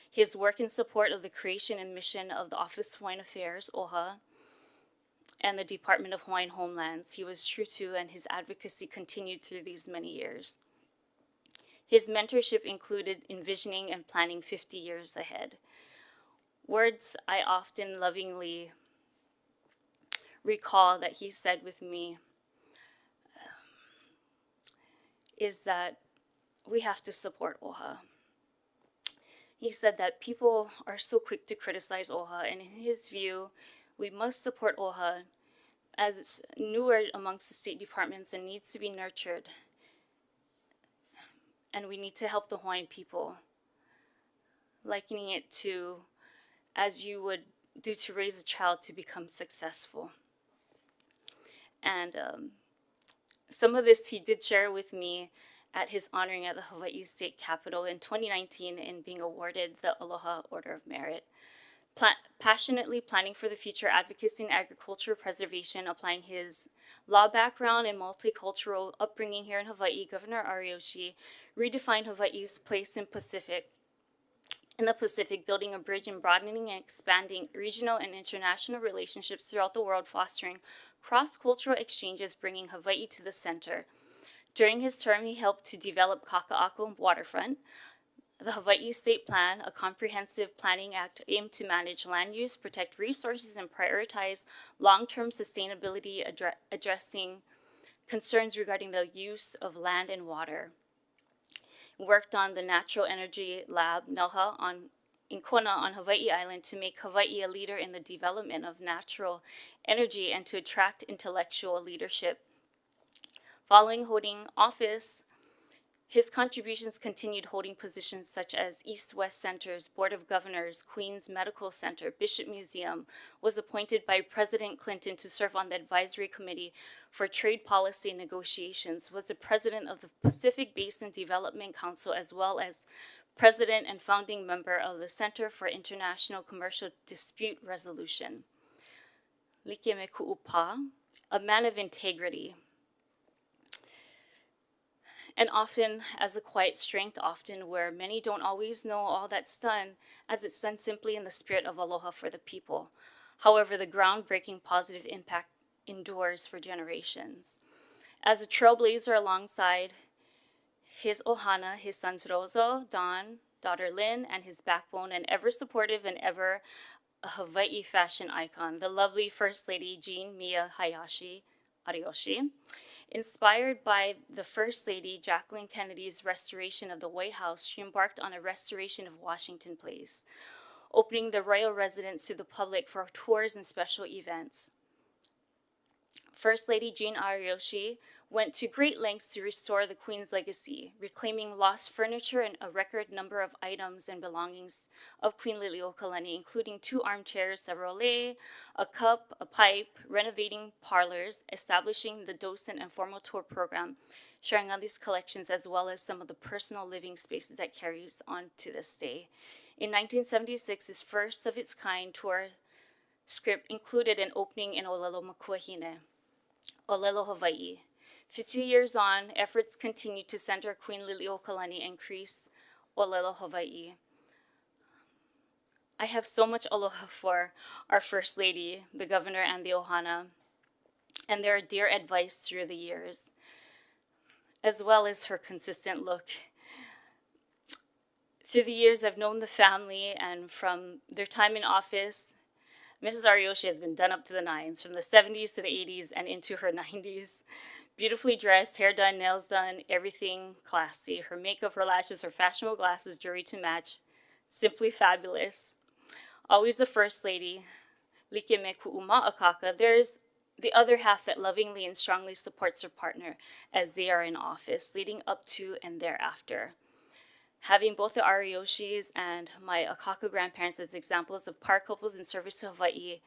His work in support of the creation and mission of the Office of Hawaiian Affairs, OHA, and the Department of Hawaiian Homelands he was true to, and his advocacy continued through these many years. His mentorship included envisioning and planning 50 years ahead. Words I often lovingly recall that he said with me is that we have to support OHA. He said that people are so quick to criticize OHA, and in his view, we must support OHA as it's newer amongst the state departments and needs to be nurtured. And we need to help the Hawaiian people, likening it to as you would do to raise a child to become successful. And some of this he did share with me at his honoring at the Hawaii State Capitol in 2019 in being awarded the Aloha Order of Merit. Passionately planning for the future advocacy in agriculture preservation, applying his law background and multicultural upbringing here in Hawaii, Governor Ariyoshi redefined Hawaii's place in the Pacific, building a bridge and broadening and expanding regional and international relationships throughout the world, fostering cross-cultural exchanges, bringing Hawaii to the center. During his term, he helped to develop Kaka'ako Waterfront, the Hawaii State Plan, a comprehensive planning act aimed to manage land use, protect resources, and prioritize long-term sustainability, addressing concerns regarding the use of land and water. Worked on the Natural Energy Lab, NELHA, in Kona on Hawaii Island to make Hawaii a leader in the development of natural energy and to attract intellectual leadership. Following holding office, his contributions continued holding positions such as East-West Centers, Board of Governors, Queens Medical Center, Bishop Museum, was appointed by President Clinton to serve on the Advisory Committee for Trade Policy Negotiations, was the president of the Pacific Basin Development Council, as well as president and founding member of the Center for International Commercial Dispute Resolution. Like me ku'upa, a man of integrity, and often as a quiet strength, often where many don't always know all that's done, as it's done simply in the spirit of aloha for the people. However, the groundbreaking positive impact endures for generations. As a trailblazer alongside his ohana, his sons Rozo, Don, daughter Lynn, and his backbone, and ever supportive and ever a Hawaii fashion icon, the lovely First Lady Jean Mia Hayashi Ariyoshi. Inspired by the First Lady Jacqueline Kennedy's restoration of the White House, she embarked on a restoration of Washington Place, opening the royal residence to the public for tours and special events. First Lady Jean Ariyoshi went to great lengths to restore the Queen's legacy, reclaiming lost furniture and a record number of items and belongings of Queen Liliuokalani, including 2 armchairs, several lei, a cup, a pipe, renovating parlors, establishing the docent and formal tour program, sharing all these collections, as well as some of the personal living spaces that carries on to this day. In 1976, his first of its kind tour script included an opening in Olelo Makuahine, Olelo, Hawaii. 50 years on, efforts continue to center Queen Liliuokalani and increase Olelo, Hawaii. I have so much aloha for our First Lady, the Governor, and the Ohana, and their dear advice through the years, as well as her consistent look. Through the years, I've known the family, and from their time in office, Mrs. Ariyoshi has been done up to the nines, from the 70s to the 80s and into her 90s. Beautifully dressed, hair done, nails done, everything classy. Her makeup, her lashes, her fashionable glasses, jewelry to match. Simply fabulous. Always the First Lady. Like me ku'uma akaka. There's the other half that lovingly and strongly supports her partner as they are in office, leading up to and thereafter. Having both the Ariyoshis and my Akaka grandparents as examples of power couples in service to Hawaii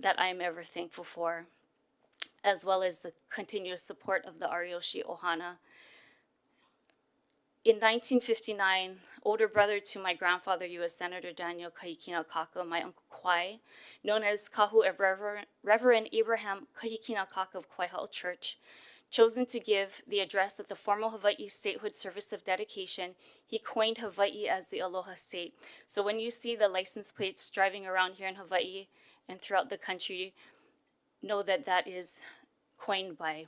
that I am ever thankful for, as well as the continuous support of the Ariyoshi Ohana. In 1959, older brother to my grandfather, U.S. Senator Daniel Kahikina Kaka, my Uncle Kwai, known as Kahu of Reverend Abraham Kahikina Kaka of Kwai Hall Church, chosen to give the address at the formal Hawaii Statehood Service of Dedication, he coined Hawaii as the Aloha State. So when you see the license plates driving around here in Hawaii and throughout the country, know that that is coined by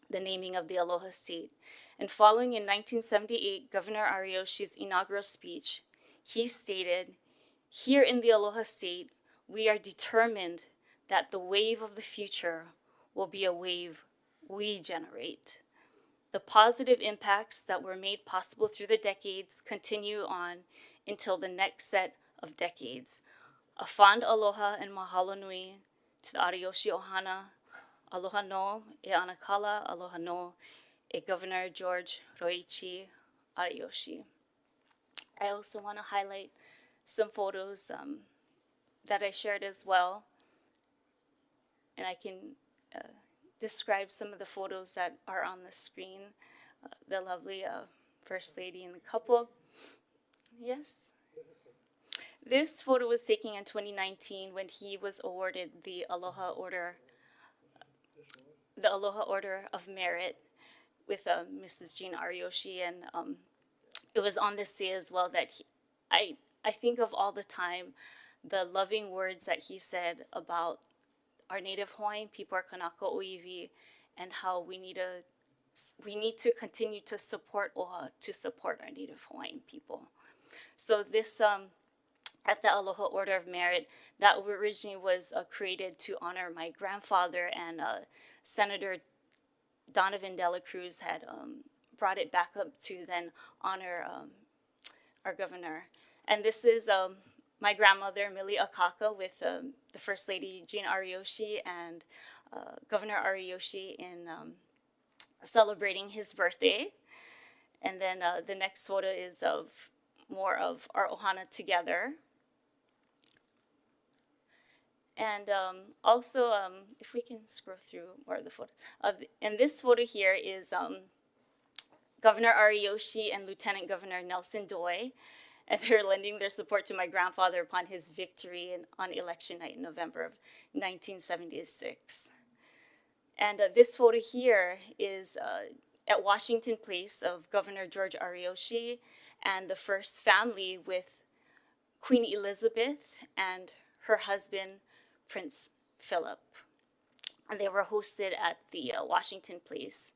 the naming of the Aloha State. And following in 1978, Governor Ariyoshi's inaugural speech, he stated, "Here in the Aloha State, we are determined that the wave of the future will be a wave we generate." The positive impacts that were made possible through the decades continue on until the next set of decades. A fond aloha and mahalo nui to the Ariyoshi Ohana. Aloha no e Anakala, aloha no e Governor George Roichi Ariyoshi. I also want to highlight some photos that I shared as well, and I can describe some of the photos that are on the screen. The lovely First Lady and the couple. Yes? This photo was taken in 2019 when he was awarded the Aloha Order of Merit with Mrs. Jean Ariyoshi, and it was on this day as well that I think of all the time the loving words that he said about our native Hawaiian people, our Kanaka Oiwi, and how we need to continue to support OHA to support our native Hawaiian people. So this at the Aloha Order of Merit, that originally was created to honor my grandfather, and Senator Donovan Dela Cruz had brought it back up to then honor our governor. And this is my grandmother, Millie Akaka, with the First Lady, Jean Ariyoshi, and Governor Ariyoshi in celebrating his birthday. And then the next photo is of more of our Ohana together. And also, if we can scroll through more of the photos. And this photo here is Governor Ariyoshi and Lieutenant Governor Nelson Doi, and they're lending their support to my grandfather upon his victory on election night in November of 1976. And this photo here is at Washington Place of Governor George Ariyoshi and the first family with Queen Elizabeth and her husband, Prince Philip. And they were hosted at the Washington Place.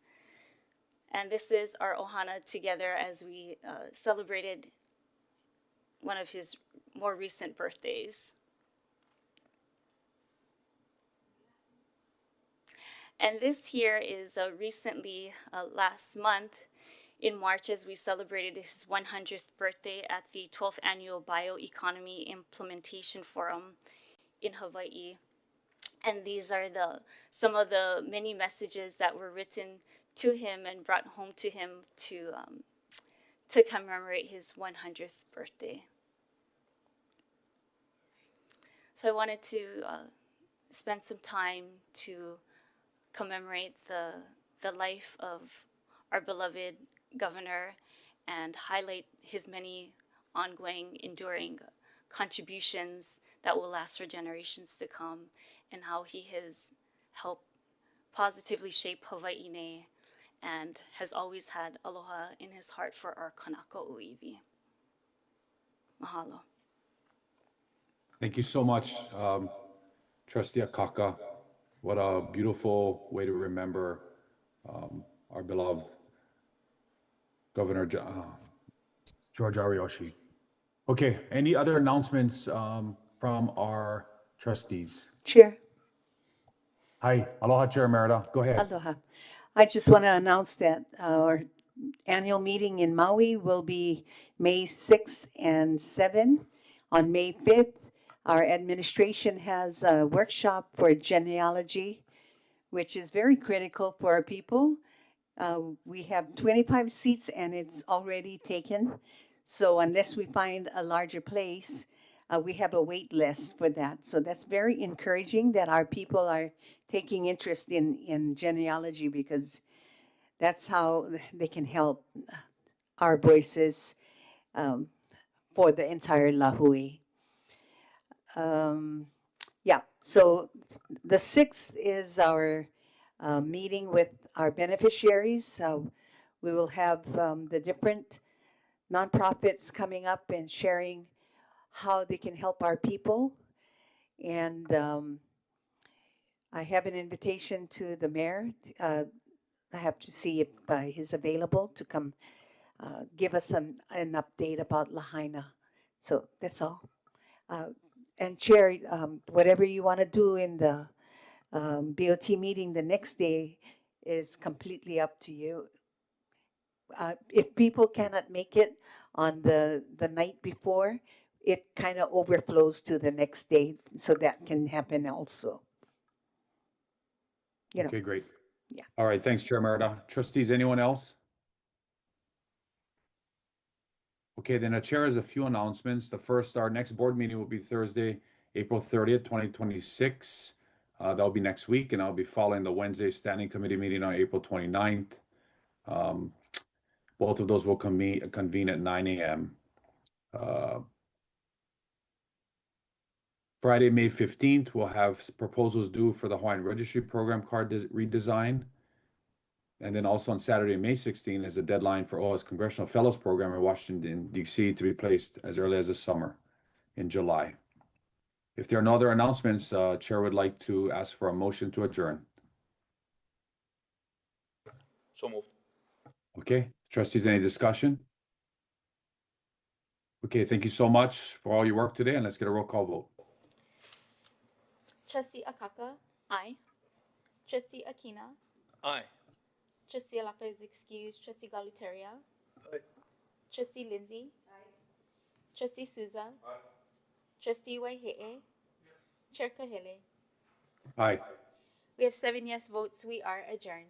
And this is our Ohana together as we celebrated one of his more recent birthdays. And this here is recently, last month, in March, as we celebrated his 100th birthday at the 12th Annual Bioeconomy Implementation Forum in Hawaii. And these are some of the many messages that were written to him and brought home to him to commemorate his 100th birthday. So I wanted to spend some time to commemorate the life of our beloved governor and highlight his many ongoing, enduring contributions that will last for generations to come, and how he has helped positively shape Hawaii and has always had aloha in his heart for our kanaka uiwi. Mahalo. Thank you so much, Trustee Akaka. What a beautiful way to remember our beloved Governor George Ariyoshi. Okay, any other announcements from our trustees? Chair, Hi, aloha, Chair Merida. Go ahead. aloha. I just want to announce that our annual meeting in Maui will be May 6 and 7. On May 5th, our administration has a workshop for genealogy, which is very critical for our people. We have 25 seats and it's already taken. So unless we find a larger place, we have a wait list for that. So that's very encouraging that our people are taking interest in genealogy, because that's how they can help our voices for the entire Lahui. Yeah, so the 6th is our meeting with our beneficiaries. We will have the different nonprofits coming up and sharing how they can help our people. And I have an invitation to the mayor. I have to see if he's available to come give us an update about Lahaina. So that's all. And Chair, whatever you want to do in the BOT meeting the next day is completely up to you. If people cannot make it on the night before, it kind of overflows to the next day, so that can happen also. You know. Okay, great. Yeah. All right, thanks, Chair Merida. Trustees, anyone else? Okay, then the chair has a few announcements. The first, our next board meeting will be Thursday, April 30th, 2026. That'll be next week, and I'll be following the Wednesday standing committee meeting on April 29th. Both of those will convene at 9 a.m. Friday, May 15th, we'll have proposals due for the Hawaiian Registry Program card redesign. And then also on Saturday, May 16th, is the deadline for OHA's Congressional Fellows Program in Washington, D.C. to be placed as early as the summer in July. If there are no other announcements, Chair would like to ask for a motion to adjourn. So moved. Okay, trustees, any discussion? Okay, thank you so much for all your work today, and let's get a roll call vote. Trustee Akaka, Aye. Trustee Akina, Aye. Trustee Alapa is excused, Trustee Galuteria, Aye. Trustee Lindsay, Trustee Souza, Trustee Waihe'e, Chair Kahele. Aye. We have 7 yes votes. We are adjourned.